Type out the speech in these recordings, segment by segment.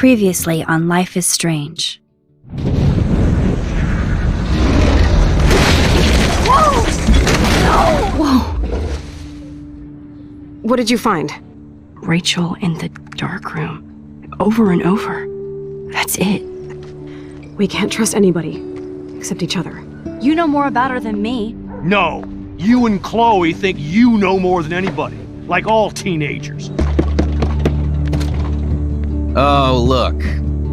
Previously on Life is Strange. Whoa! No! Whoa! What did you find? Rachel in the dark room. Over and over. That's it. We can't trust anybody, except each other. You know more about her than me. No. You and Chloe think you know more than anybody. Like all teenagers. Oh, look.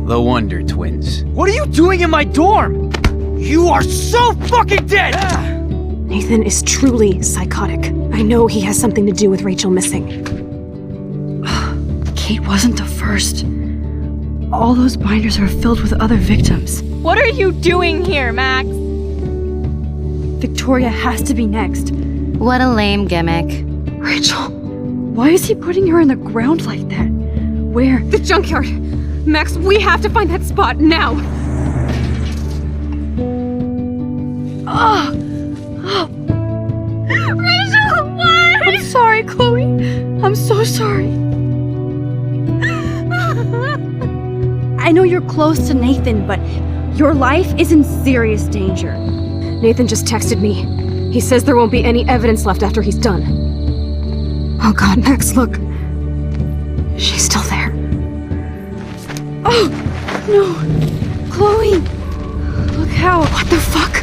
The Wonder Twins. What are you doing in my dorm? You are so fucking dead! Nathan is truly psychotic. I know he has something to do with Rachel missing. Kate wasn't the first. All those binders are filled with other victims. What are you doing here, Max? Victoria has to be next. What a lame gimmick. Rachel, why is he putting her in the ground like that? Where? The junkyard! Max, we have to find that spot now! Rachel, what? I'm sorry, Chloe. I'm so sorry. I know you're close to Nathan, but your life is in serious danger. Nathan just texted me. He says there won't be any evidence left after he's done. Oh god, Max, look. She's still there. Oh, no. Chloe. Look how. What the fuck?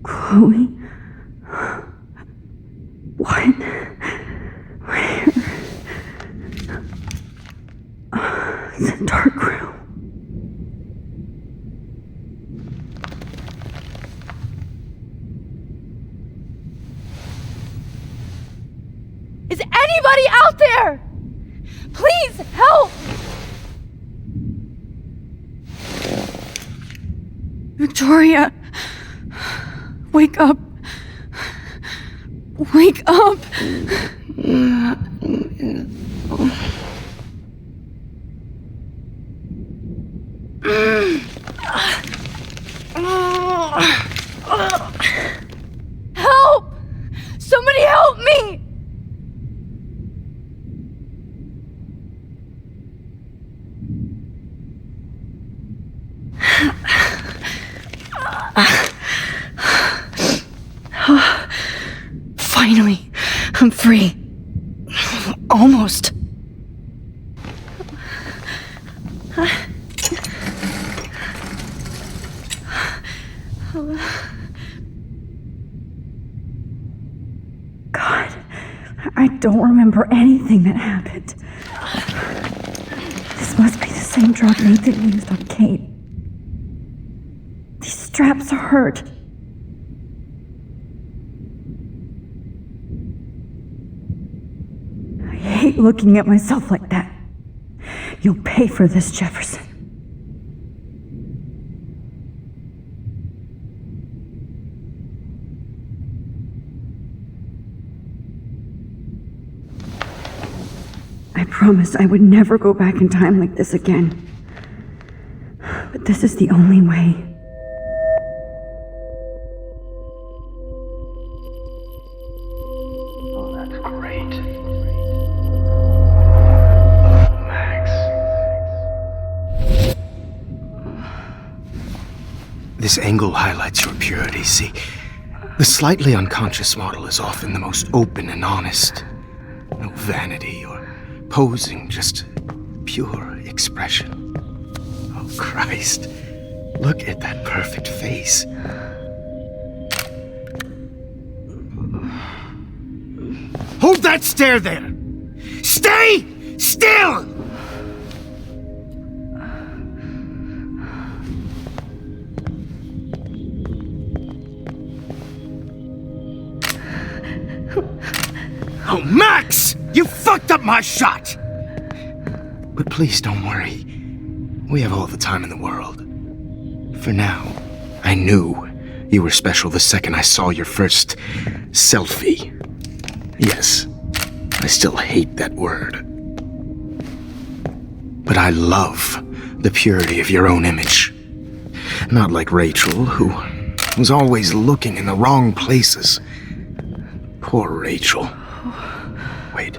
Chloe? What? Where? The dark room. Is anybody out there? Please help! Victoria! Wake up! Wake up! Help! Somebody help me! Finally, I'm free. Almost. God, I don't remember anything that happened. This must be the same drug Nathan used on Kate. These straps hurt. I hate looking at myself like that. You'll pay for this, Jefferson. I promised I would never go back in time like this again. But this is the only way. Oh, that's great. Max. This angle highlights your purity, see? The slightly unconscious model is often the most open and honest. No vanity or posing, just pure expression. Oh, Christ. Look at that perfect face. Hold that stare there! Stay still! Oh, Max! You fucked up my shot! But please don't worry. We have all the time in the world. For now, I knew you were special the second I saw your first selfie. Yes, I still hate that word. But I love the purity of your own image. Not like Rachel, who was always looking in the wrong places. Poor Rachel. Wait.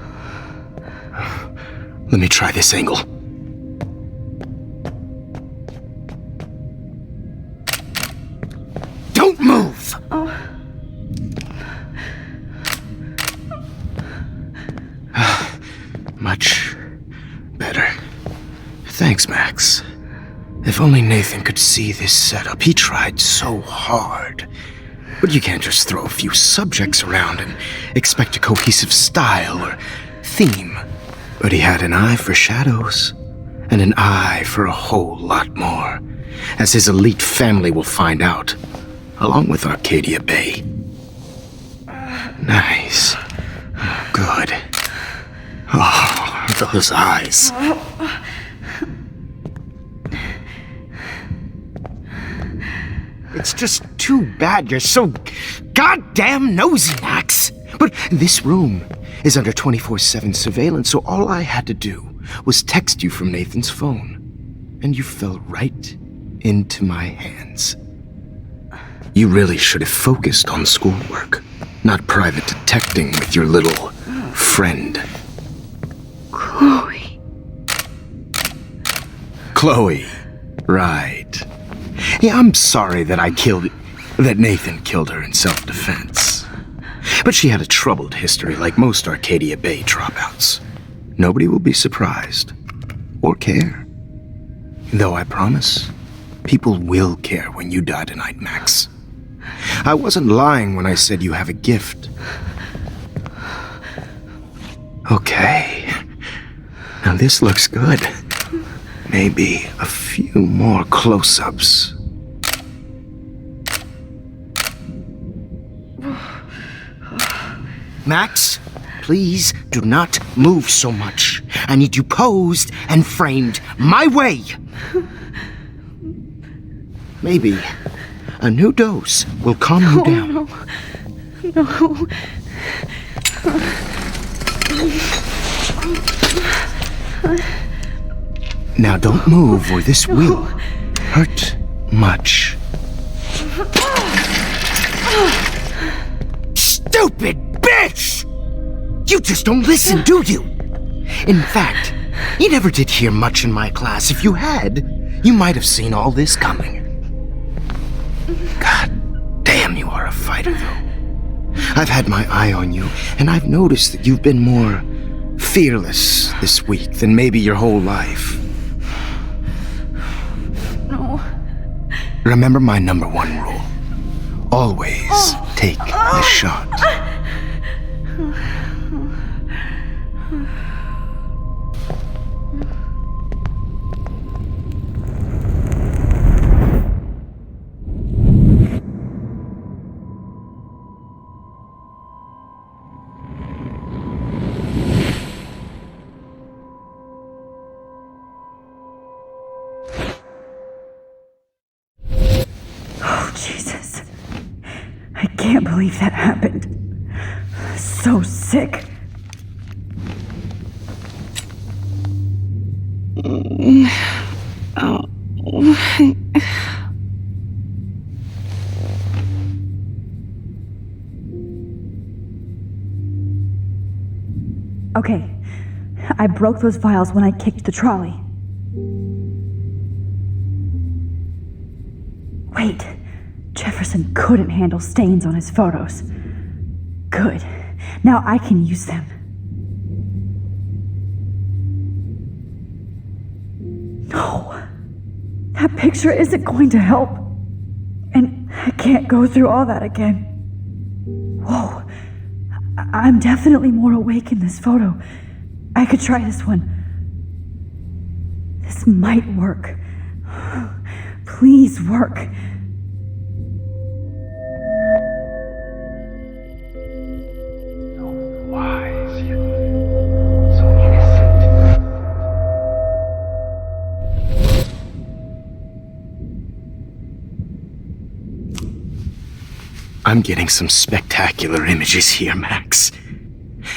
Let me try this angle. Don't move! Much better. Thanks, Max. If only Nathan could see this setup. He tried so hard. But you can't just throw a few subjects around and expect a cohesive style or theme. But he had an eye for shadows, and an eye for a whole lot more, as his elite family will find out, along with Arcadia Bay. Nice. Good. Oh, those eyes. It's just too bad you're so goddamn nosy, Max. But this room is under 24/7 surveillance, so all I had to do was text you from Nathan's phone. And you fell right into my hands. You really should have focused on schoolwork, not private detecting with your little friend. Chloe. Chloe. Right. Yeah, I'm sorry that Nathan killed her in self-defense. But she had a troubled history like most Arcadia Bay dropouts. Nobody will be surprised. Or care. Though I promise, people will care when you die tonight, Max. I wasn't lying when I said you have a gift. Okay. Now this looks good. Maybe a few more close-ups. Max, please do not move so much. I need you posed and framed my way. Maybe a new dose will calm you down. No. Now don't move or this will hurt much. Stupid bitch! You just don't listen, do you? In fact, you never did hear much in my class. If you had, you might have seen all this coming. God damn, you are a fighter, though. I've had my eye on you, and I've noticed that you've been more fearless this week than maybe your whole life. No. Remember my number one rule. Always take the shot. Jesus. I can't believe that happened. So sick. Okay. I broke those vials when I kicked the trolley. Wait. Jefferson couldn't handle stains on his photos. Good. Now I can use them. No. That picture isn't going to help. And I can't go through all that again. Whoa. I'm definitely more awake in this photo. I could try this one. This might work. Please work. Wise yet so innocent. I'm getting some spectacular images here, Max.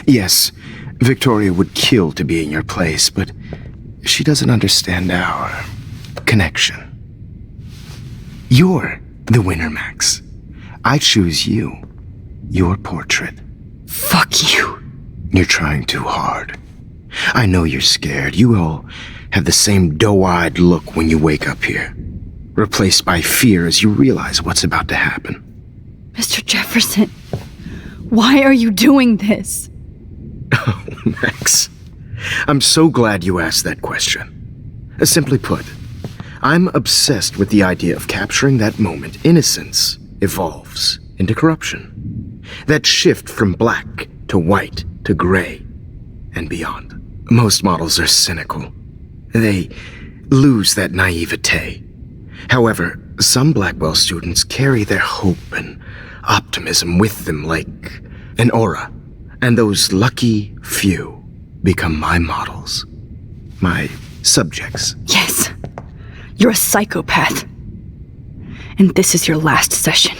Yes, Victoria would kill to be in your place, but she doesn't understand our connection. You're the winner, Max. I choose you. Your portrait. Fuck you. You're trying too hard. I know you're scared. You all have the same doe-eyed look when you wake up here, replaced by fear as you realize what's about to happen. Mr. Jefferson, why are you doing this? Oh, Max. I'm so glad you asked that question. Simply put, I'm obsessed with the idea of capturing that moment innocence evolves into corruption. That shift from black to white to gray and beyond. Most models are cynical. They lose that naivete. However, some Blackwell students carry their hope and optimism with them like an aura. And those lucky few become my models. My subjects. Yes. You're a psychopath. And this is your last session.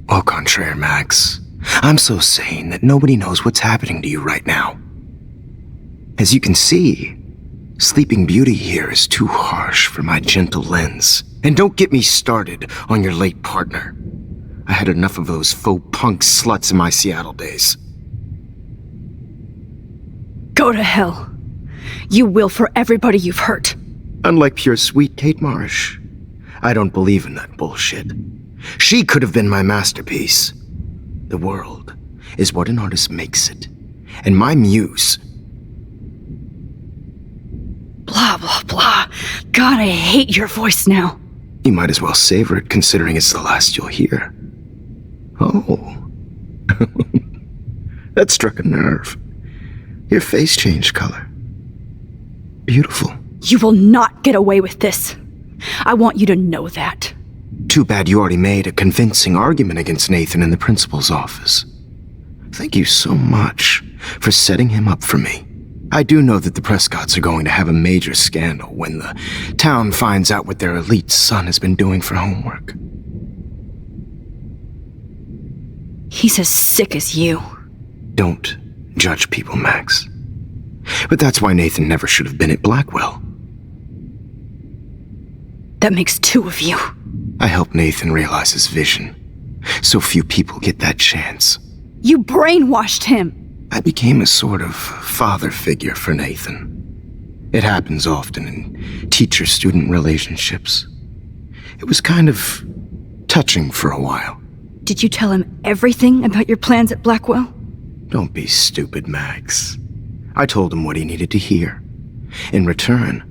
Au contraire, Max. I'm so sane that nobody knows what's happening to you right now. As you can see, Sleeping Beauty here is too harsh for my gentle lens. And don't get me started on your late partner. I had enough of those faux punk sluts in my Seattle days. Go to hell. You will for everybody you've hurt. Unlike pure sweet Kate Marsh, I don't believe in that bullshit. She could have been my masterpiece. The world is what an artist makes it. And my muse... Blah, blah, blah. God, I hate your voice now. You might as well savor it, considering it's the last you'll hear. Oh. That struck a nerve. Your face changed color. Beautiful. You will not get away with this. I want you to know that. Too bad you already made a convincing argument against Nathan in the principal's office. Thank you so much for setting him up for me. I do know that the Prescotts are going to have a major scandal when the town finds out what their elite son has been doing for homework. He's as sick as you. Don't judge people, Max. But that's why Nathan never should have been at Blackwell. That makes two of you. I helped Nathan realize his vision. So few people get that chance. You brainwashed him. I became a sort of father figure for Nathan. It happens often in teacher-student relationships. It was kind of touching for a while. Did you tell him everything about your plans at Blackwell? Don't be stupid, Max. I told him what he needed to hear. In return,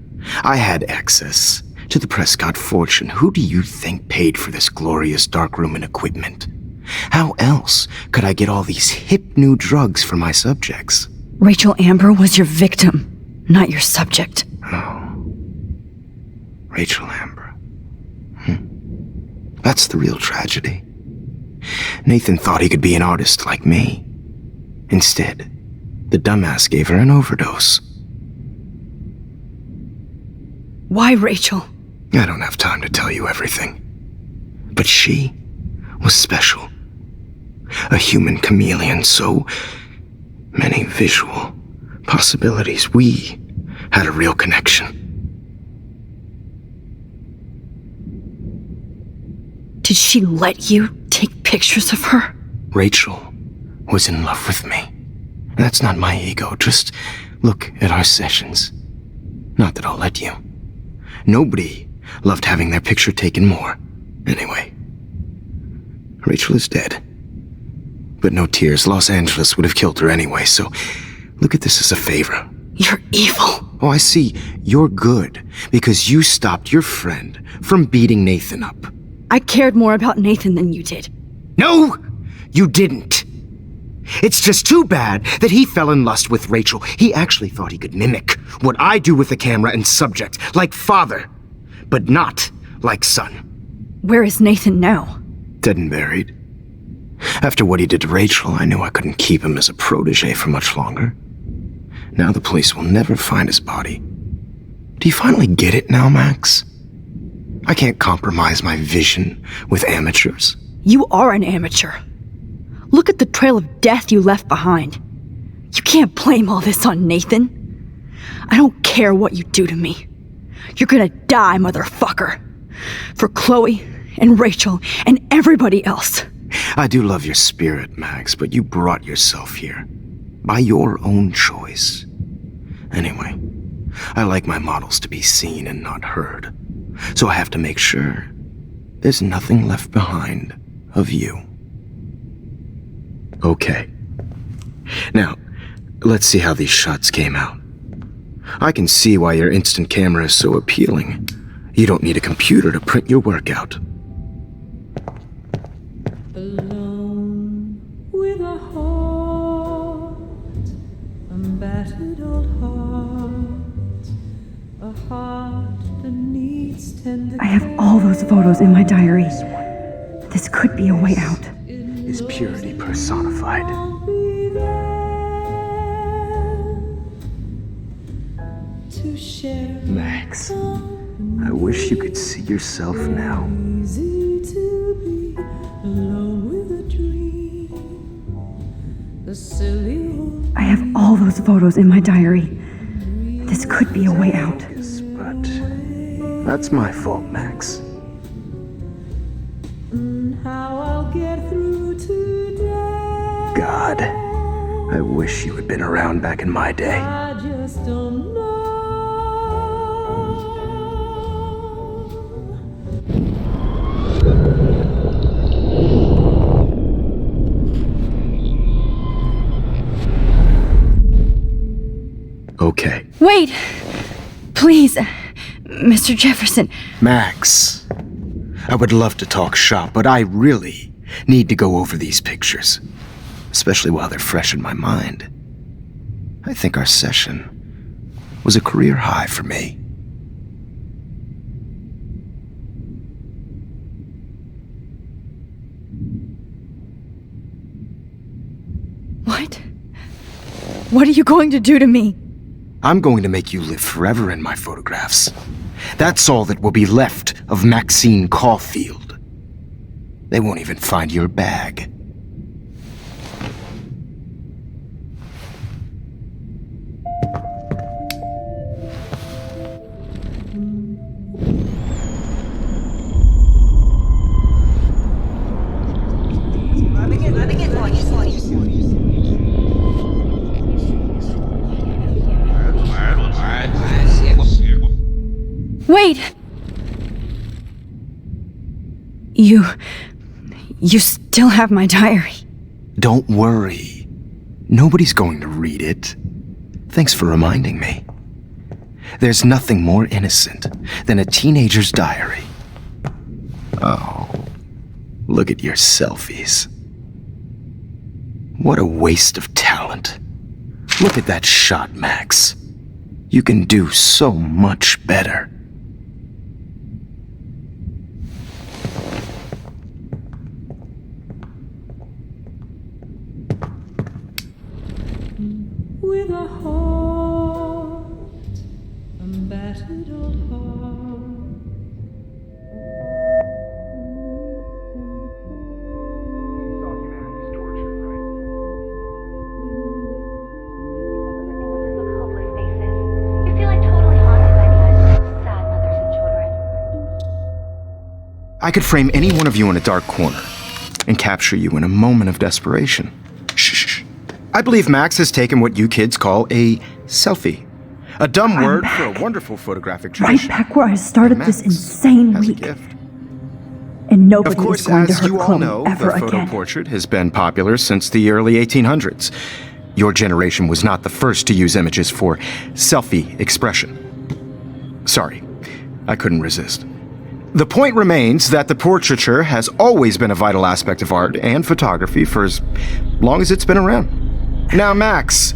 I had access to the Prescott fortune. Who do you think paid for this glorious darkroom and equipment? How else could I get all these hip new drugs for my subjects? Rachel Amber was your victim, not your subject. Oh. Rachel Amber. That's the real tragedy. Nathan thought he could be an artist like me. Instead, the dumbass gave her an overdose. Why Rachel? I don't have time to tell you everything. But she was special. A human chameleon, so many visual possibilities. We had a real connection. Did she let you take pictures of her? Rachel was in love with me. That's not my ego. Just look at our sessions. Not that I'll let you. Nobody loved having their picture taken more. Anyway, Rachel is dead. But no tears. Los Angeles would have killed her anyway, so look at this as a favor. You're evil. Oh, I see. You're good because you stopped your friend from beating Nathan up. I cared more about Nathan than you did. No, you didn't. It's just too bad that he fell in lust with Rachel. He actually thought he could mimic what I do with the camera and subject, like father, but not like son. Where is Nathan now? Dead and buried. After what he did to Rachel, I knew I couldn't keep him as a protege for much longer. Now the police will never find his body. Do you finally get it now, Max? I can't compromise my vision with amateurs. You are an amateur. Look at the trail of death you left behind. You can't blame all this on Nathan. I don't care what you do to me. You're gonna die, motherfucker. For Chloe and Rachel and everybody else. I do love your spirit, Max, but you brought yourself here. By your own choice. Anyway, I like my models to be seen and not heard. So I have to make sure there's nothing left behind of you. Okay. Now, let's see how these shots came out. I can see why your instant camera is so appealing. You don't need a computer to print your work out. Alone with a heart, a battered old heart, a heart that needs tender I have all those photos in my diary. This could be a way out. Is purity personified. I'll be there to share. Max, I wish you could see yourself now. Easy to be alone with a dream. The silly old I have all those photos in my diary. This could be a way out. Yes, but that's my fault, Max. how I'll get through today. God, I wish you had been around back in my day. I just don't know. Okay. Wait! Please, Mr. Jefferson. Max, I would love to talk shop, but I really need to go over these pictures, especially while they're fresh in my mind. I think our session was a career high for me. What? What are you going to do to me? I'm going to make you live forever in my photographs. That's all that will be left of Maxine Caulfield. They won't even find your bag. Wait! You still have my diary. Don't worry. Nobody's going to read it. Thanks for reminding me. There's nothing more innocent than a teenager's diary. Oh, look at your selfies. What a waste of talent. Look at that shot, Max. You can do so much better. With a heart, a battered old heart. I could frame any one of you in a dark corner and capture you in a moment of desperation. Shh. I believe Max has taken what you kids call a selfie. A dumb word for a wonderful photographic tradition. Right back where I started this insane has a week. gift. And nobody Of course, is going to as hurt you all Chloe know, ever the photo again. portrait has been popular since the early 1800s. Your generation was not the first to use images for selfie expression. Sorry, I couldn't resist. The point remains that the portraiture has always been a vital aspect of art and photography for as long as it's been around. Now, Max,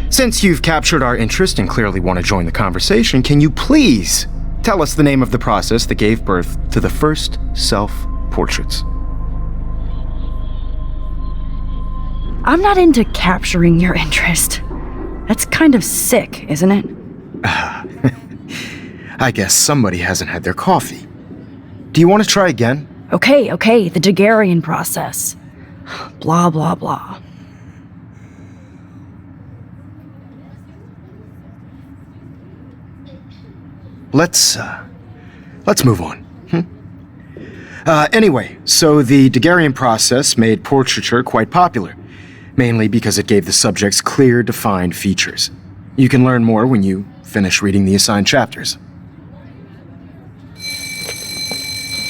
since you've captured our interest and clearly want to join the conversation, can you please tell us the name of the process that gave birth to the first self-portraits? I'm not into capturing your interest. That's kind of sick, isn't it? I guess somebody hasn't had their coffee. Do you want to try again? Okay, the Daguerrean process. Blah, blah, blah. Let's move on. Anyway, so the Daguerrean process made portraiture quite popular, mainly because it gave the subjects clear, defined features. You can learn more when you finish reading the assigned chapters.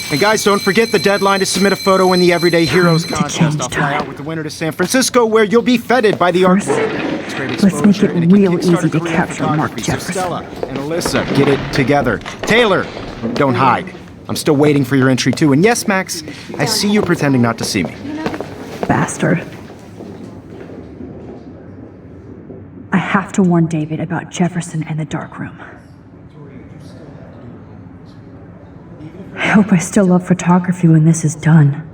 And guys, don't forget the deadline to submit a photo in the Everyday Heroes contest. I'll fly out with the winner to San Francisco, where you'll be feted by the art world. It's great Let's make exposure, it and can real kickstart easy a to career in capture Mark photography. So Jefferson. Stella and Alyssa, get it together. Taylor, don't hide. I'm still waiting for your entry too. And yes, Max, I see you pretending not to see me. Bastard. I have to warn David about Jefferson and the dark room. I hope I still love photography when this is done.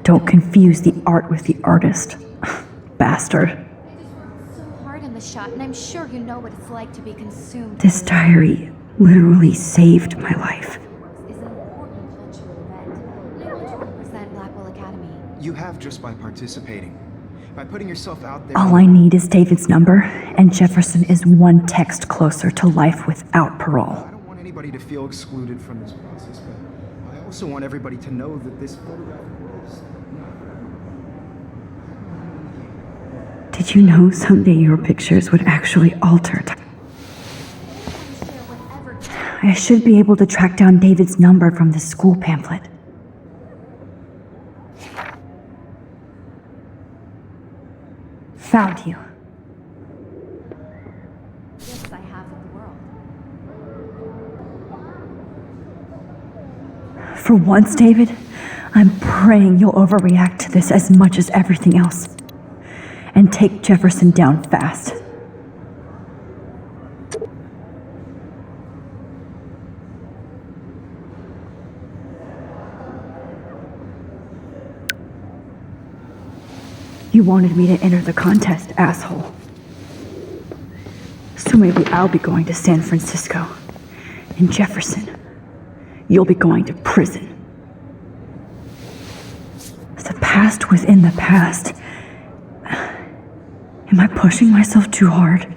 Don't confuse the art with the artist. Bastard. So hard on the shot, and I'm sure you know what it's like to be consumed. This diary literally saved my life. Is an important cultural event. I want to represent Blackwell Academy. You have just by participating. By putting yourself out there. All I need is David's number, and Jefferson is one text closer to life without parole. I don't want anybody to feel excluded from this process, but I also want everybody to know that this photographic world is Did you know someday your pictures would actually alter time? I should be able to track down David's number from the school pamphlet. Found you. Gifts I have of the world. For once, David, I'm praying you'll overreact to this as much as everything else. And take Jefferson down fast. You wanted me to enter the contest, asshole. So maybe I'll be going to San Francisco. And Jefferson, you'll be going to prison. The past within the past. Am I pushing myself too hard?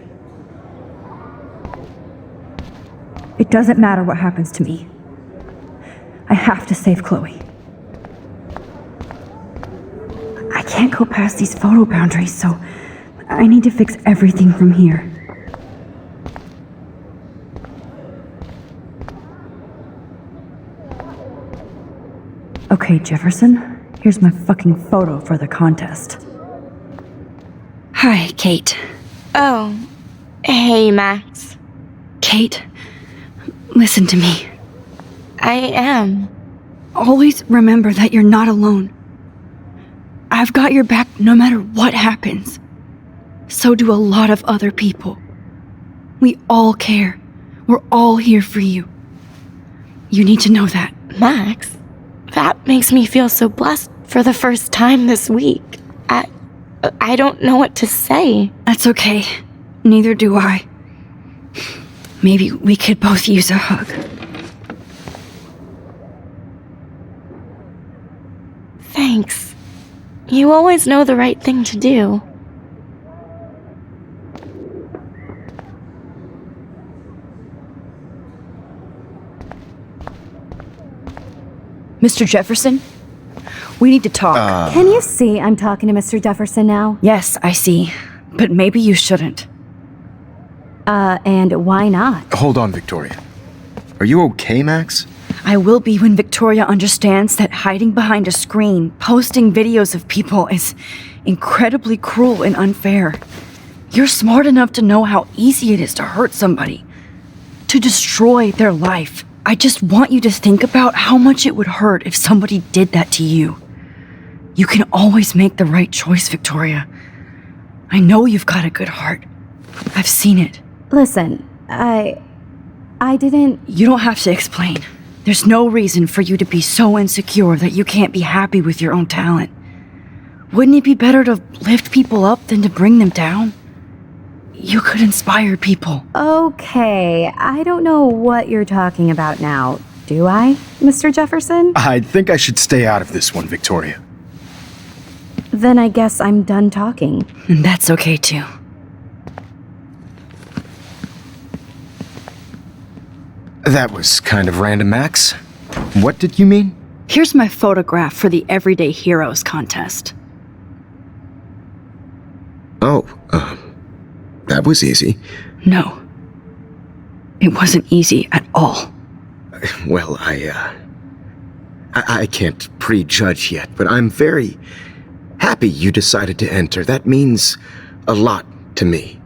It doesn't matter what happens to me. I have to save Chloe. I can't go past these photo boundaries, so I need to fix everything from here. Okay, Jefferson, here's my fucking photo for the contest. Hi, Kate. Oh. Hey, Max. Kate, listen to me. I am. Always remember that you're not alone. I've got your back no matter what happens. So do a lot of other people. We all care. We're all here for you. You need to know that. Max, that makes me feel so blessed for the first time this week. I don't know what to say. That's okay. Neither do I. Maybe we could both use a hug. Thanks. You always know the right thing to do. Mr. Jefferson? We need to talk. Can you see I'm talking to Mr. Jefferson now? Yes, I see. But maybe you shouldn't. And why not? Hold on, Victoria. Are you okay, Max? I will be when Victoria understands that hiding behind a screen, posting videos of people is incredibly cruel and unfair. You're smart enough to know how easy it is to hurt somebody, to destroy their life. I just want you to think about how much it would hurt if somebody did that to you. You can always make the right choice, Victoria. I know you've got a good heart. I've seen it. Listen, I didn't... You don't have to explain. There's no reason for you to be so insecure that you can't be happy with your own talent. Wouldn't it be better to lift people up than to bring them down? You could inspire people. Okay, I don't know what you're talking about now. Do I, Mr. Jefferson? I think I should stay out of this one, Victoria. Then I guess I'm done talking. And that's okay too. That was kind of random, Max. What did you mean? Here's my photograph for the Everyday Heroes contest. Oh, that was easy. No. It wasn't easy at all. Well, I can't prejudge yet, but I'm very happy you decided to enter. That means a lot to me.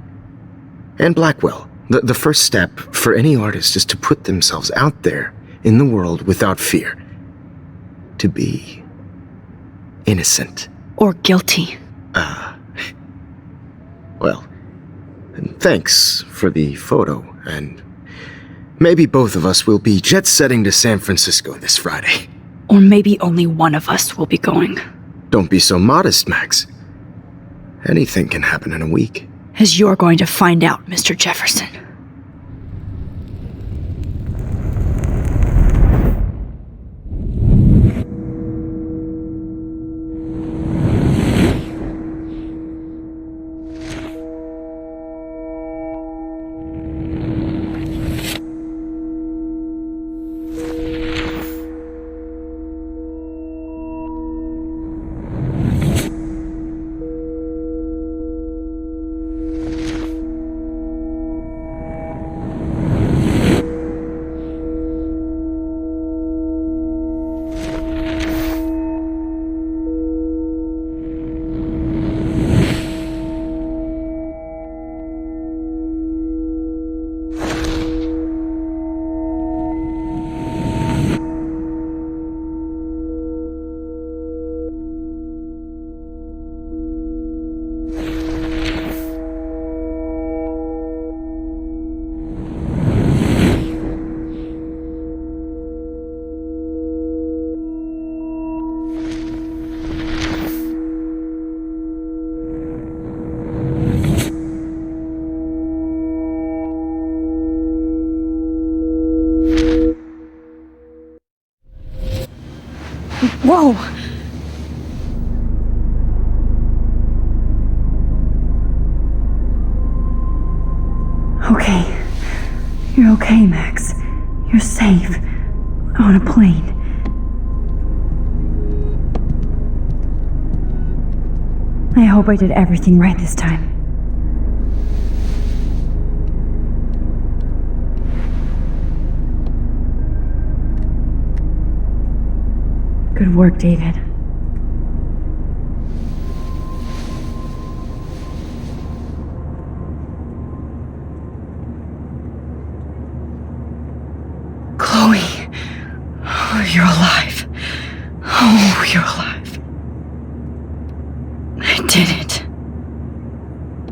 And Blackwell. The first step for any artist is to put themselves out there in the world without fear. To be innocent. Or guilty. Well, thanks for the photo, and maybe both of us will be jet-setting to San Francisco this Friday. Or maybe only one of us will be going. Don't be so modest, Max. Anything can happen in a week. As you're going to find out, Mr. Jefferson. Whoa! Okay. You're okay, Max. You're safe. On a plane. I hope I did everything right this time. Good work, David. Oh, you're alive. Oh, you're alive. I did it.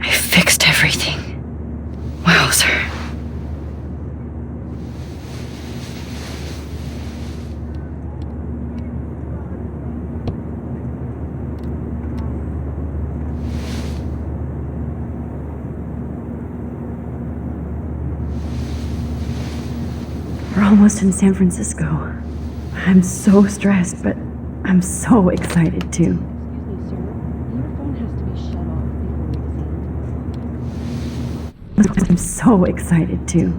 I fixed everything. Wowzer. We're almost in San Francisco. I'm so stressed, but I'm so excited too. I'm so excited too.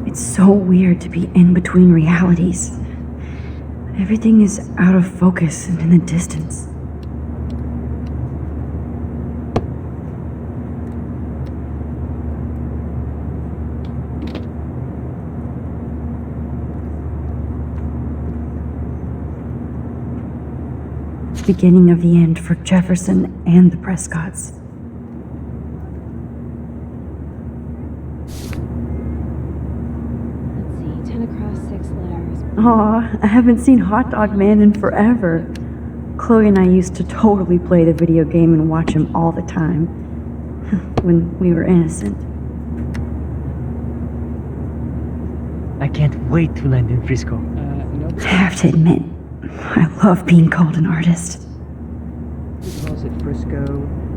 It's so weird to be in between realities. Everything is out of focus and in the distance. Beginning of the end for Jefferson and the Prescotts. Let's see, 10 across 6 letters. Aw, I haven't seen Hot Dog Man in forever. Chloe and I used to totally play the video game and watch him all the time. When we were innocent. I can't wait to land in Frisco. I have to admit, I love being called an artist. Frisco.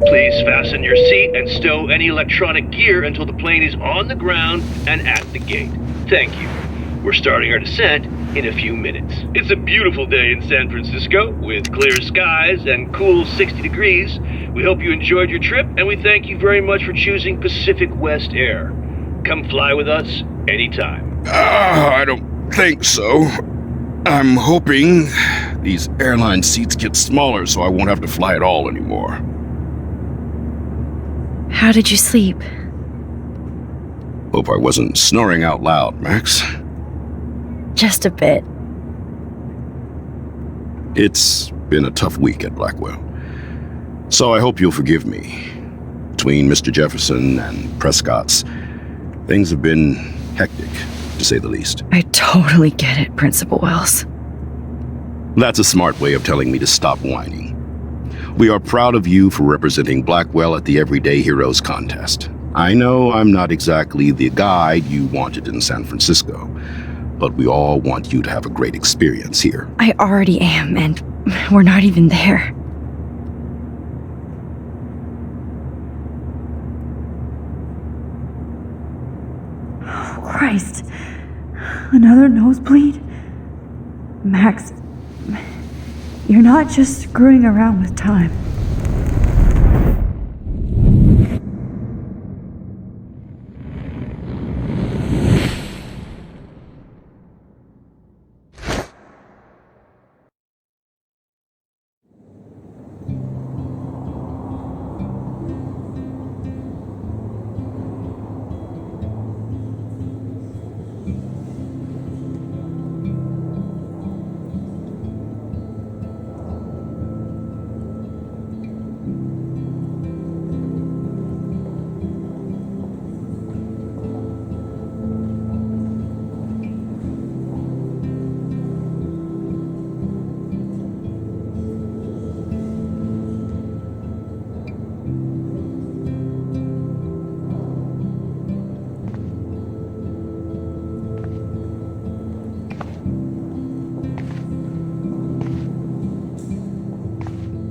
Please fasten your seat and stow any electronic gear until the plane is on the ground and at the gate. Thank you. We're starting our descent in a few minutes. It's a beautiful day in San Francisco with clear skies and cool 60 degrees. We hope you enjoyed your trip and we thank you very much for choosing Pacific West Air. Come fly with us anytime. I don't think so. I'm hoping these airline seats get smaller so I won't have to fly at all anymore. How did you sleep? Hope I wasn't snoring out loud, Max. Just a bit. It's been a tough week at Blackwell. So I hope you'll forgive me. Between Mr. Jefferson and Prescott's, things have been hectic, to say the least. I totally get it, Principal Wells. That's a smart way of telling me to stop whining. We are proud of you for representing Blackwell at the Everyday Heroes contest. I know I'm not exactly the guide you wanted in San Francisco, but we all want you to have a great experience here. I already am, and we're not even there. Oh, Christ. Another nosebleed? Max, you're not just screwing around with time.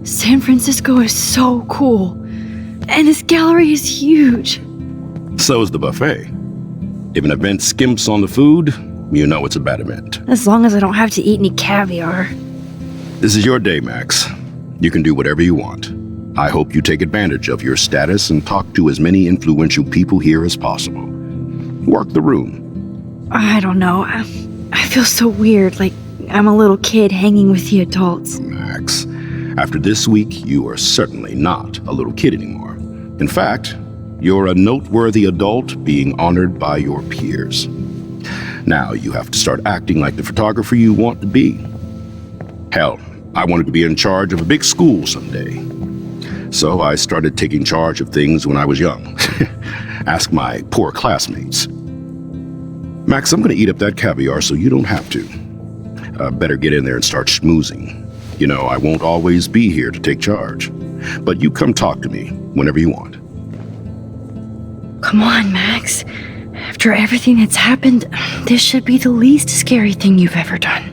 San Francisco is so cool, and this gallery is huge. So is the buffet. If an event skimps on the food, you know it's a bad event. As long as I don't have to eat any caviar. This is your day, Max. You can do whatever you want. I hope you take advantage of your status and talk to as many influential people here as possible. Work the room. I don't know. I feel so weird, like I'm a little kid hanging with the adults. Max, after this week, you are certainly not a little kid anymore. In fact, you're a noteworthy adult being honored by your peers. Now you have to start acting like the photographer you want to be. Hell, I wanted to be in charge of a big school someday. So I started taking charge of things when I was young. Ask my poor classmates. Max, I'm gonna eat up that caviar so you don't have to. Better get in there and start schmoozing. You know, I won't always be here to take charge. But you come talk to me whenever you want. Come on, Max. After everything that's happened, this should be the least scary thing you've ever done.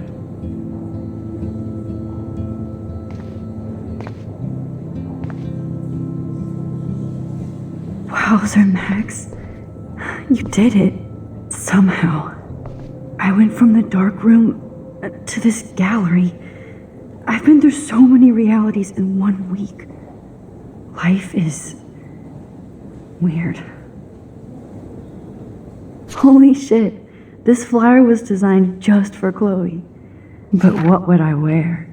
Wowzer, Max. You did it. Somehow. I went from the dark room to this gallery. I've been through so many realities in 1 week. Life is weird. Holy shit. This flyer was designed just for Chloe. But what would I wear?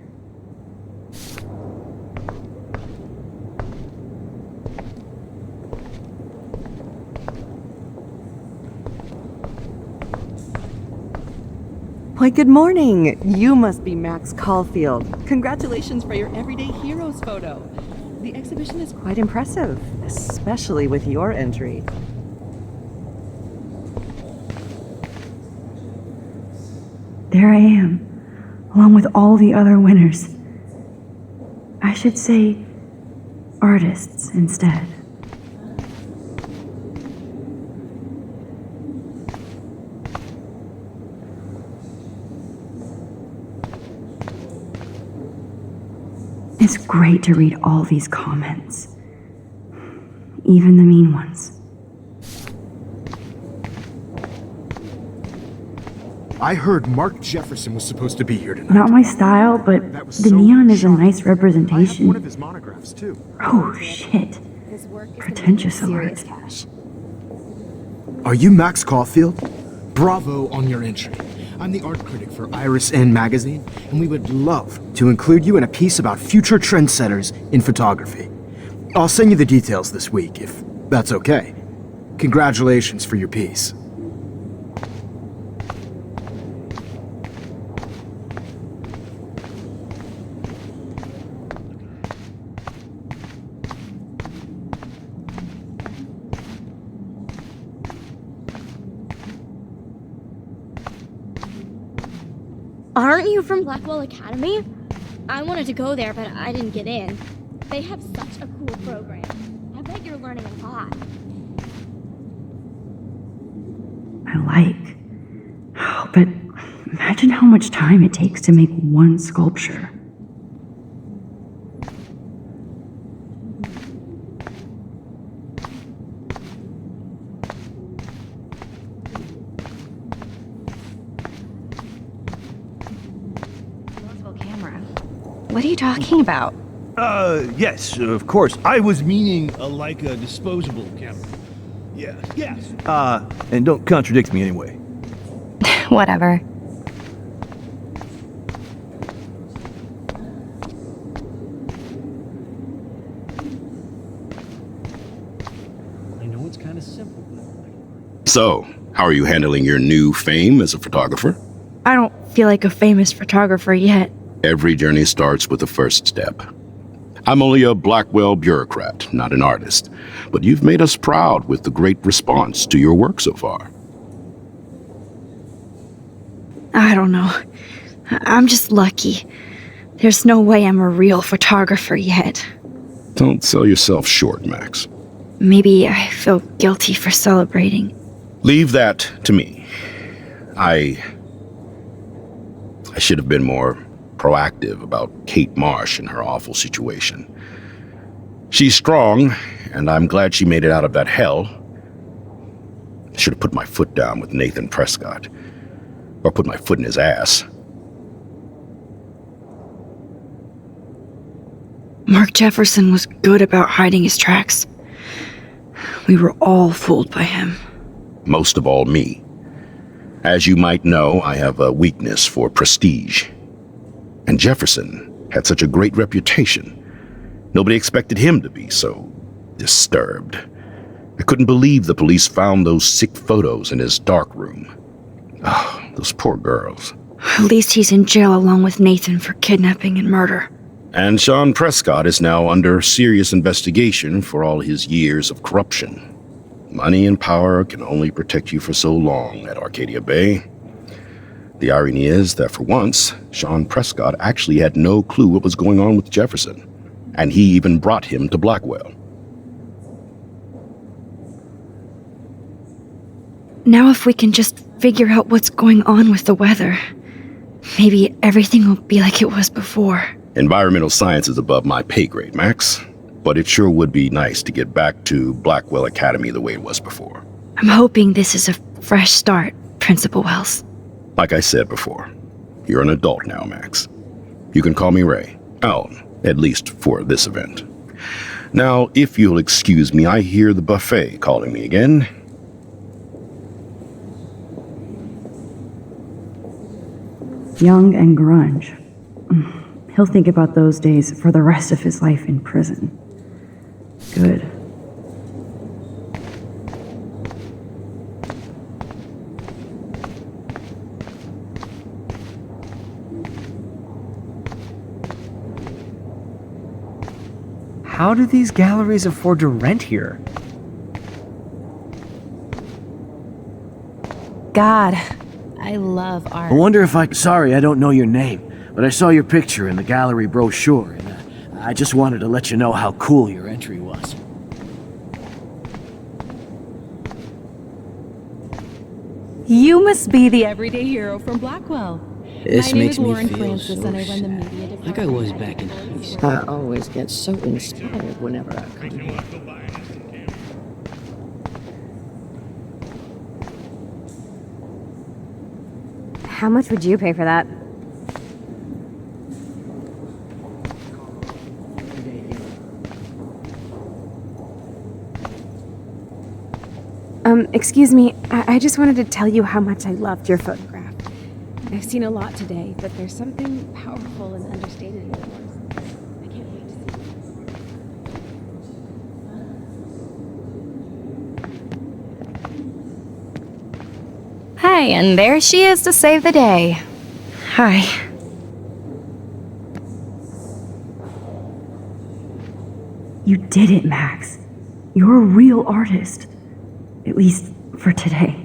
Why, good morning. You must be Max Caulfield. Congratulations for your Everyday Heroes photo. The exhibition is quite impressive, especially with your entry. There I am, along with all the other winners. I should say artists instead. It's great to read all these comments, even the mean ones. I heard Mark Jefferson was supposed to be here tonight. Not my style, but the neon is a nice representation. I have one of his monographs, too. Oh, shit. Pretentious alert. Are you Max Caulfield? Bravo on your entry. I'm the art critic for Iris N magazine, and we would love to include you in a piece about future trendsetters in photography. I'll send you the details this week, if that's okay. Congratulations for your piece. Aren't you from Blackwell Academy? I wanted to go there, but I didn't get in. They have such a cool program. I bet you're learning a lot. I like. Oh, but imagine how much time it takes to make one sculpture. What are you talking about? Yes, of course. I was meaning a Leica disposable camera. Yeah, yes. And don't contradict me anyway. Whatever. I know it's kind of simple, but... So, how are you handling your new fame as a photographer? I don't feel like a famous photographer yet. Every journey starts with the first step. I'm only a Blackwell bureaucrat, not an artist, but you've made us proud with the great response to your work so far. I don't know. I'm just lucky. There's no way I'm a real photographer yet. Don't sell yourself short, Max. Maybe I feel guilty for celebrating. Leave that to me. I should have been more proactive about Kate Marsh and her awful situation. She's strong, and I'm glad she made it out of that hell. I should have put my foot down with Nathan Prescott. Or put my foot in his ass. Mark Jefferson was good about hiding his tracks. We were all fooled by him. Most of all, me. As you might know, I have a weakness for prestige. And Jefferson had such a great reputation. Nobody expected him to be so disturbed. I couldn't believe the police found those sick photos in his dark room. Oh, those poor girls. At least he's in jail along with Nathan for kidnapping and murder. And Sean Prescott is now under serious investigation for all his years of corruption. Money and power can only protect you for so long at Arcadia Bay. The irony is that for once, Sean Prescott actually had no clue what was going on with Jefferson, and he even brought him to Blackwell. Now if we can just figure out what's going on with the weather, maybe everything will be like it was before. Environmental science is above my pay grade, Max, but it sure would be nice to get back to Blackwell Academy the way it was before. I'm hoping this is a fresh start, Principal Wells. Like I said before, you're an adult now, Max. You can call me Ray. Oh, at least for this event. Now, if you'll excuse me, I hear the buffet calling me again. Young and grunge. He'll think about those days for the rest of his life in prison. Good. How do these galleries afford to rent here? God, I love art. I wonder if Sorry, I don't know your name, but I saw your picture in the gallery brochure, and I just wanted to let you know how cool your entry was. You must be the everyday hero from Blackwell. This My name makes is me Lauren feel Francis, so and I run the sad. media department. Like I was back in high school. I always get so inspired whenever I come here. How much would you pay for that? Excuse me, I just wanted to tell you how much I loved your photograph. I've seen a lot today, but there's something powerful and understated in yours. I can't wait to see it. Hey, and there she is to save the day. Hi. You did it, Max. You're a real artist. At least for today.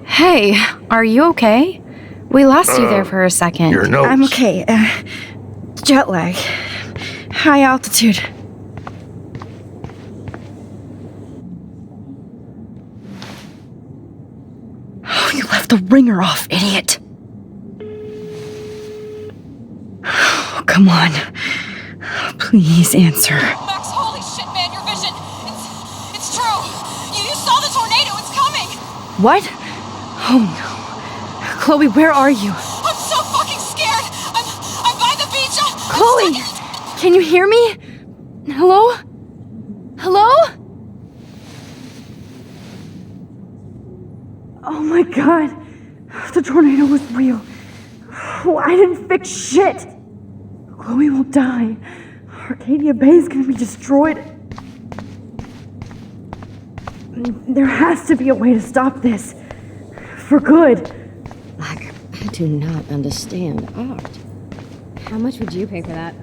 Hey, are you okay? We lost you there for a second. Your nose. I'm okay. Jet lag. High altitude. Oh, you left the ringer off, idiot. Oh, come on. Please answer. Max, holy shit, man, your vision. It's true. You saw the tornado. It's coming. What? Oh no. Chloe, where are you? I'm so fucking scared. I'm by the beach. Chloe! Can you hear me? Hello? Hello? Oh my god. The tornado was real. Oh, I didn't fix shit. Chloe will die. Arcadia Bay is gonna be destroyed. There has to be a way to stop this. For good. I do not understand art. How much would you pay for that?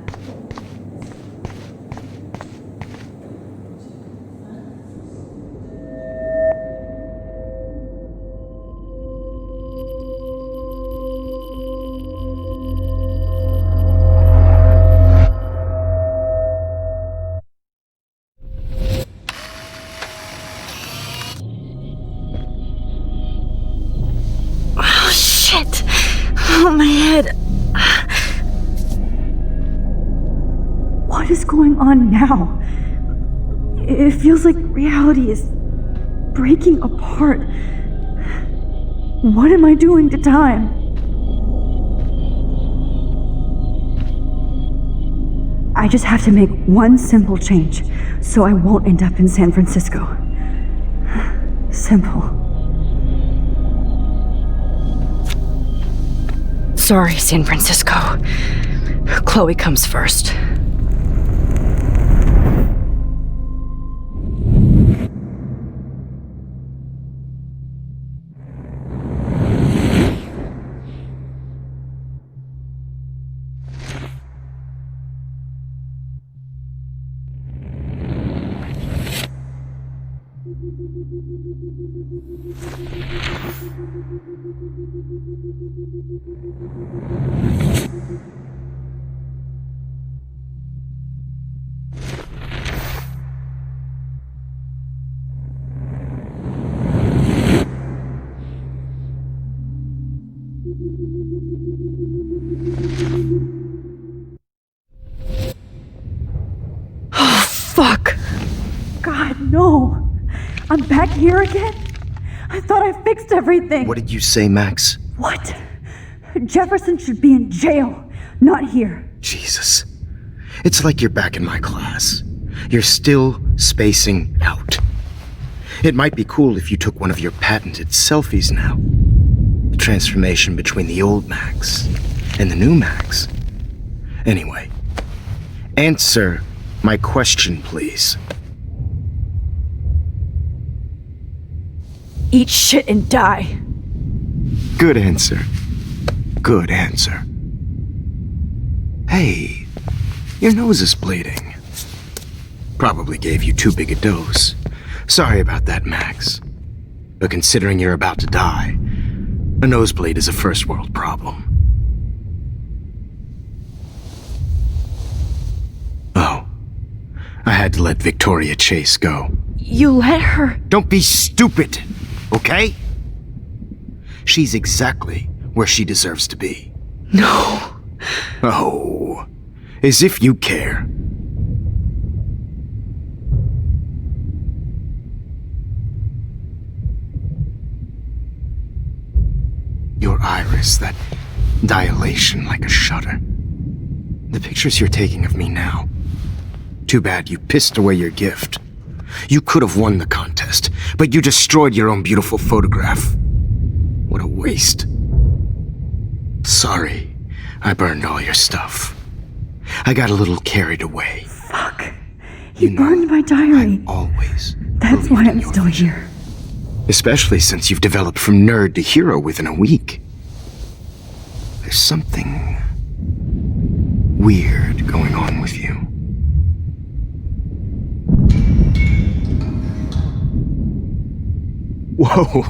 Oh, shit. Oh, my head. What is going on now? It feels like reality is breaking apart. What am I doing to time? I just have to make one simple change so I won't end up in San Francisco. Simple. Sorry, San Francisco. Chloe comes first. Fuck! God, no! I'm back here again? I thought I fixed everything! What did you say, Max? What? Jefferson should be in jail, not here. Jesus. It's like you're back in my class. You're still spacing out. It might be cool if you took one of your patented selfies now. The transformation between the old Max and the new Max. Anyway, answer my question, please. Eat shit and die. Good answer. Good answer. Hey, your nose is bleeding. Probably gave you too big a dose. Sorry about that, Max. But considering you're about to die, a nosebleed is a first world problem. Oh. I had to let Victoria Chase go. You let her? Don't be stupid, okay? She's exactly where she deserves to be. No. Oh, as if you care. Your iris, that dilation like a shutter. The pictures you're taking of me now. Too bad you pissed away your gift. You could have won the contest, but you destroyed your own beautiful photograph. What a waste. Sorry, I burned all your stuff. I got a little carried away. Fuck. He burned my diary. Always. That's why I'm still here. Especially since you've developed from nerd to hero within a week. There's something weird going on with you. Whoa!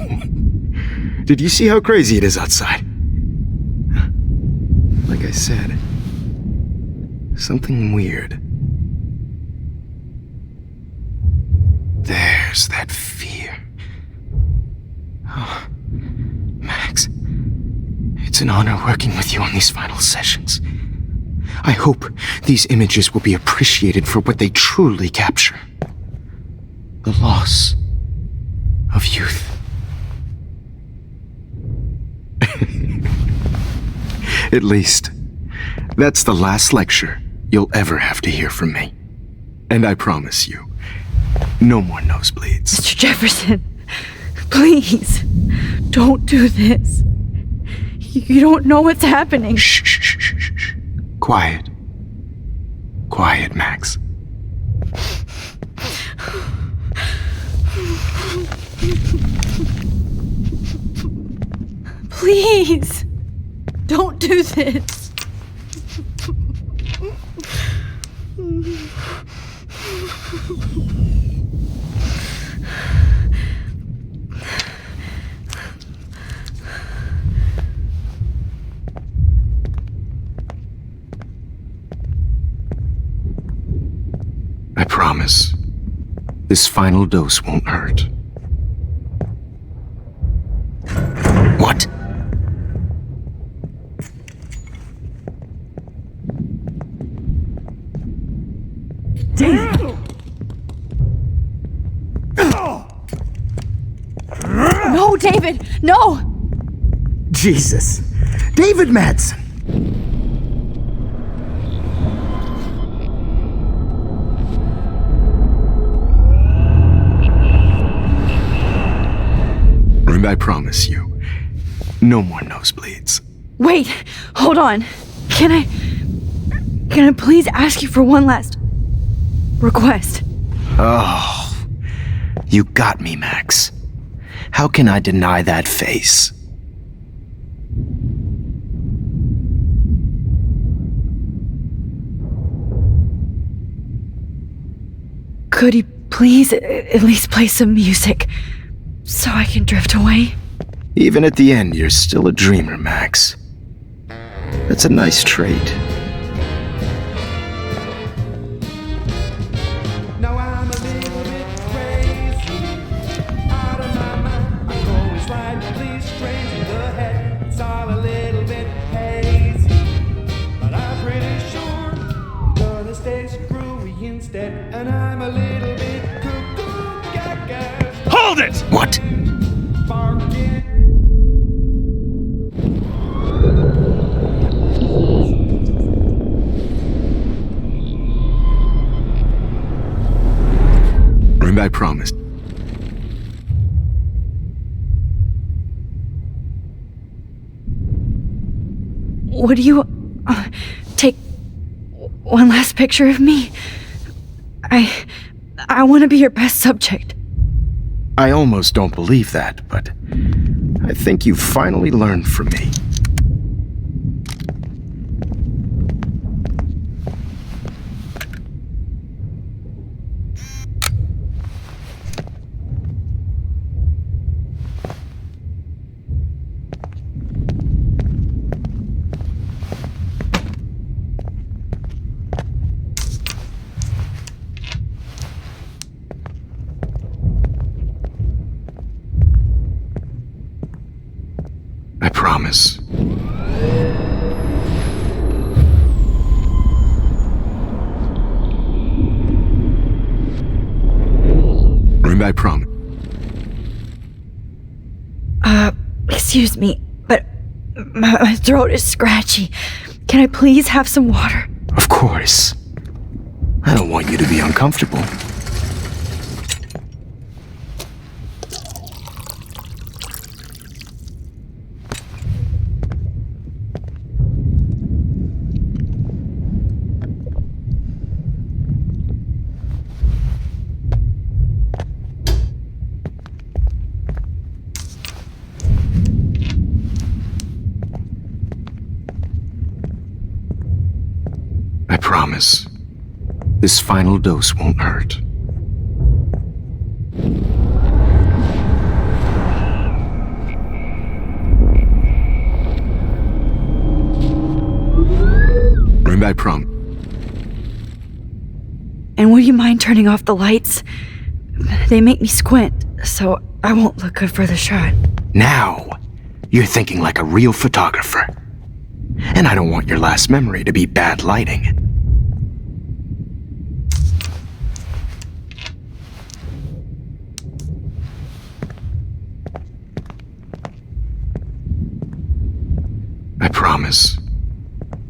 Did you see how crazy it is outside? Like I said, something weird. There's that fear. Oh, Max, it's an honor working with you on these final sessions. I hope these images will be appreciated for what they truly capture. The loss of youth. At least, that's the last lecture you'll ever have to hear from me. And I promise you, no more nosebleeds. Mr. Jefferson, please, don't do this. You don't know what's happening. Shh, shh, shh, shh, shh. Quiet. Quiet, Max. Please, don't do this. I promise, this final dose won't hurt. What? David! No, David, no! Jesus. David Madsen! And I promise you, no more nosebleeds. Wait, hold on. Can I please ask you for one last request? Oh, you got me, Max. How can I deny that face? Could you please at least play some music so I can drift away? Even at the end, you're still a dreamer, Max. That's a nice trait. Now I'm a little bit crazy, out of my mind. I'm going slightly strange in the head. It's all a little bit hazy, but I'm pretty sure I'm gonna stay screwy instead. And I'm a little bit cuckoo gaga. Hold it! What? Barking. Remember, I promised. Would you take one last picture of me? I want to be your best subject. I almost don't believe that, but I think you've finally learned from me. I promise. Remember, I promise. Excuse me, but my throat is scratchy. Can I please have some water? Of course. I don't want you to be uncomfortable. I promise. This final dose won't hurt. Remember, I promise. And would you mind turning off the lights? They make me squint, so I won't look good for the shot. Now, you're thinking like a real photographer. And I don't want your last memory to be bad lighting. I promise.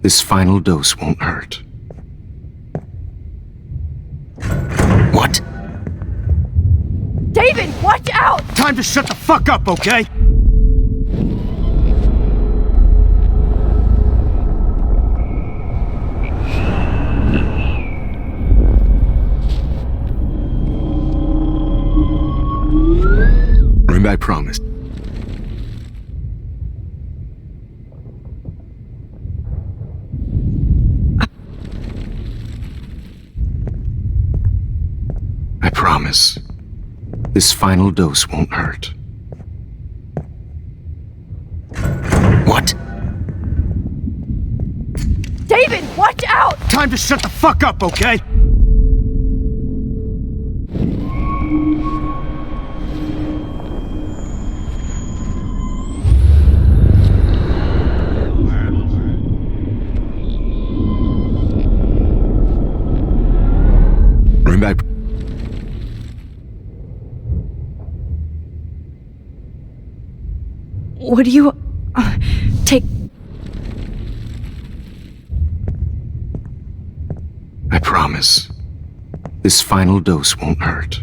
This final dose won't hurt. What? David, watch out! Time to shut the fuck up, okay? Remember, I promised. I promise. This final dose won't hurt. What? David, watch out! Time to shut the fuck up, okay? Remember, would you take... I promise. This final dose won't hurt.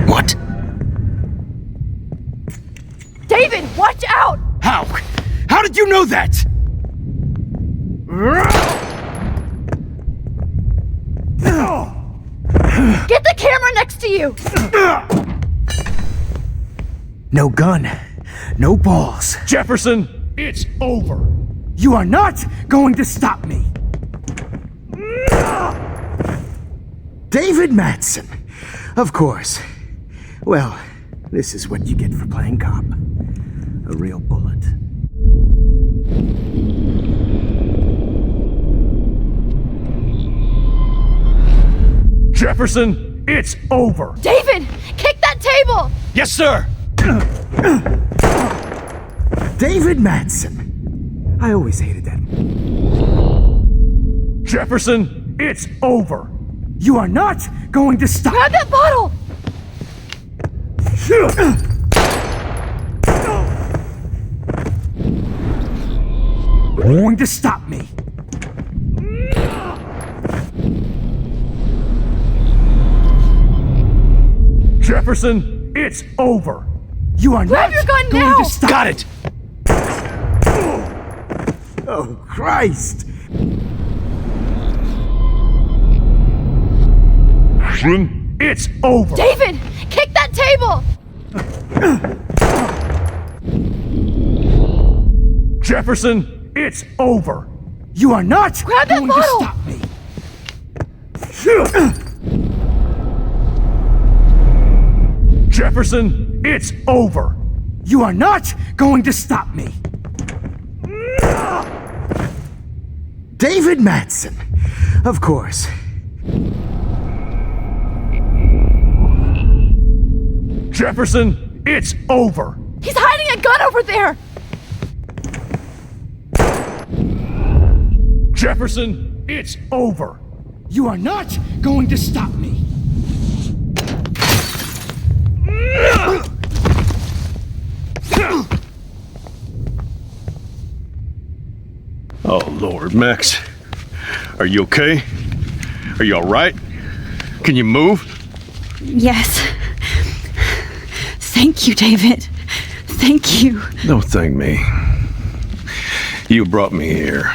What? David, watch out! How? How did you know that? Get the camera next to you! No gun. No balls. Jefferson, it's over. You are not going to stop me. David Madsen. Of course. Well, this is what you get for playing cop. A real bullet. Jefferson, it's over. David, kick that table! Yes, sir. David Madsen. I always hated that. Jefferson, it's over. You are not going to stop. Grab that bottle! Going to stop me. Jefferson, it's over. You are Grab not your gun going now! to stop. Got it. Oh, Christ. Jefferson, it's over. David, kick that table! Jefferson, it's over. You are not Grab that going bottle! to stop me. Jefferson, it's over. You are not going to stop me. David Madsen. Of course. Jefferson, it's over. He's hiding a gun over there! Jefferson, it's over. You are not going to stop me. Oh, Lord, Max. Are you okay? Are you all right? Can you move? Yes. Thank you, David. Thank you. Don't thank me. You brought me here.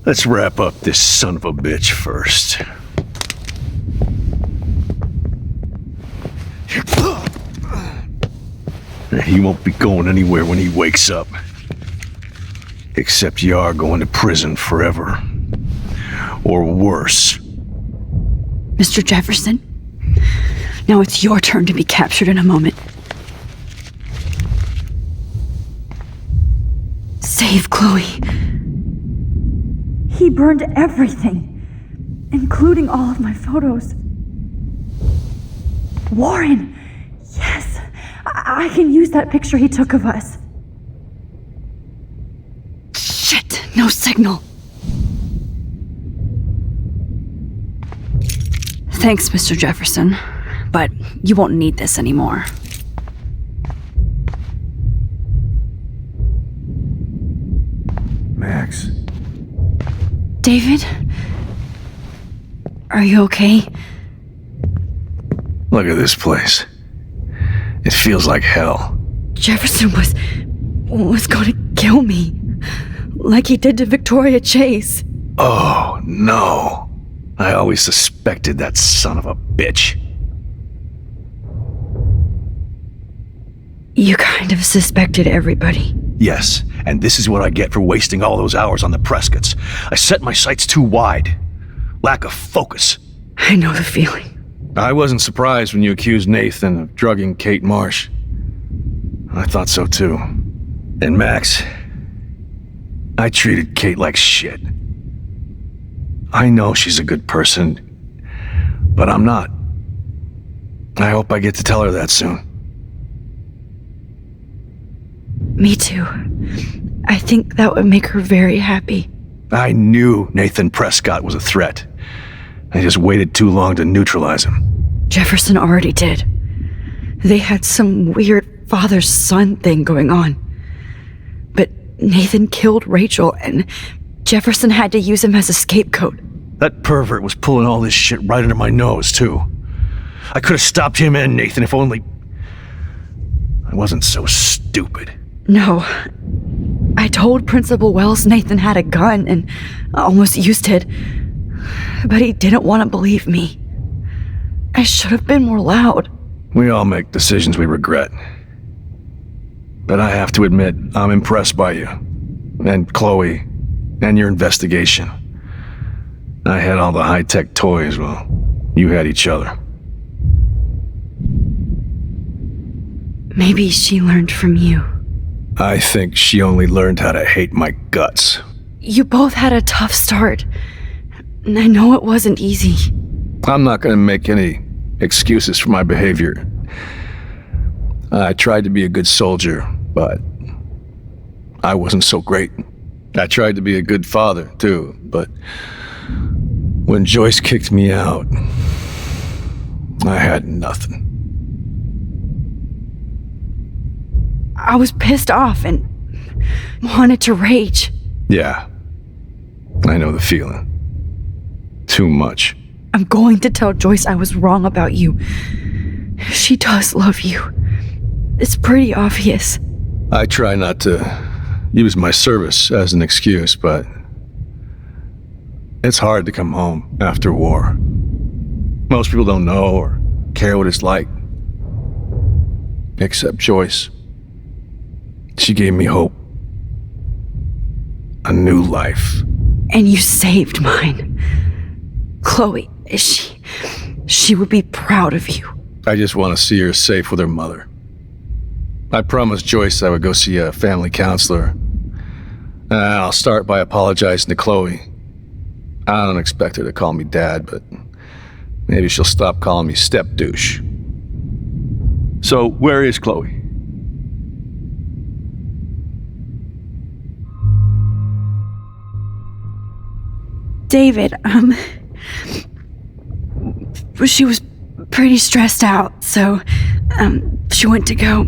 Let's wrap up this son of a bitch first. He won't be going anywhere when he wakes up. Except you are going to prison forever. Or worse. Mr. Jefferson, now it's your turn to be captured in a moment. Save Chloe. He burned everything, including all of my photos. Warren! Yes! I can use that picture he took of us. Shit, no signal. Thanks, Mr. Jefferson, but you won't need this anymore. Max. David? Are you okay? Look at this place. It feels like hell. Jefferson was going to kill me. Like he did to Victoria Chase. Oh, no. I always suspected that son of a bitch. You kind of suspected everybody. Yes, and this is what I get for wasting all those hours on the Prescotts. I set my sights too wide. Lack of focus. I know the feeling. I wasn't surprised when you accused Nathan of drugging Kate Marsh. I thought so too. And Max, I treated Kate like shit. I know she's a good person, but I'm not. I hope I get to tell her that soon. Me too. I think that would make her very happy. I knew Nathan Prescott was a threat. I just waited too long to neutralize him. Jefferson already did. They had some weird father-son thing going on. But Nathan killed Rachel, and Jefferson had to use him as a scapegoat. That pervert was pulling all this shit right under my nose, too. I could have stopped him and Nathan if only... I wasn't so stupid. No. I told Principal Wells Nathan had a gun and almost used it. But he didn't want to believe me. I should have been more loud. We all make decisions we regret. But I have to admit, I'm impressed by you. And Chloe. And your investigation. I had all the high-tech toys, well, you had each other. Maybe she learned from you. I think she only learned how to hate my guts. You both had a tough start. And I know it wasn't easy. I'm not going to make any excuses for my behavior. I tried to be a good soldier, but I wasn't so great. I tried to be a good father, too, but when Joyce kicked me out, I had nothing. I was pissed off and wanted to rage. Yeah, I know the feeling. Too much. I'm going to tell Joyce I was wrong about you. She does love you. It's pretty obvious. I try not to use my service as an excuse, but it's hard to come home after war. Most people don't know or care what it's like. Except Joyce. She gave me hope. A new life. And you saved mine. Chloe, she would be proud of you. I just want to see her safe with her mother. I promised Joyce I would go see a family counselor. I'll start by apologizing to Chloe. I don't expect her to call me Dad, but maybe she'll stop calling me step douche. So, where is Chloe? David, she was pretty stressed out, so, she went to go,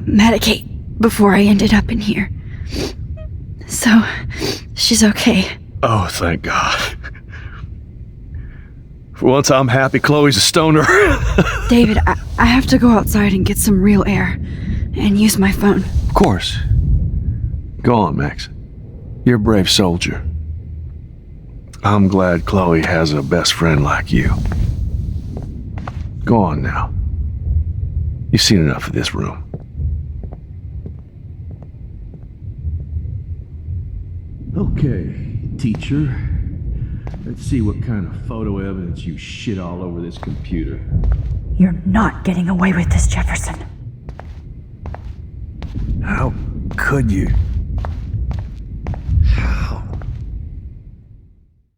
medicate before I ended up in here. So, she's okay. Oh, thank God. For once I'm happy Chloe's a stoner. David, I have to go outside and get some real air and use my phone. Of course. Go on, Max. You're a brave soldier. I'm glad Chloe has a best friend like you. Go on now. You've seen enough of this room. Okay, teacher. Let's see what kind of photo evidence you shit all over this computer. You're not getting away with this, Jefferson. How could you?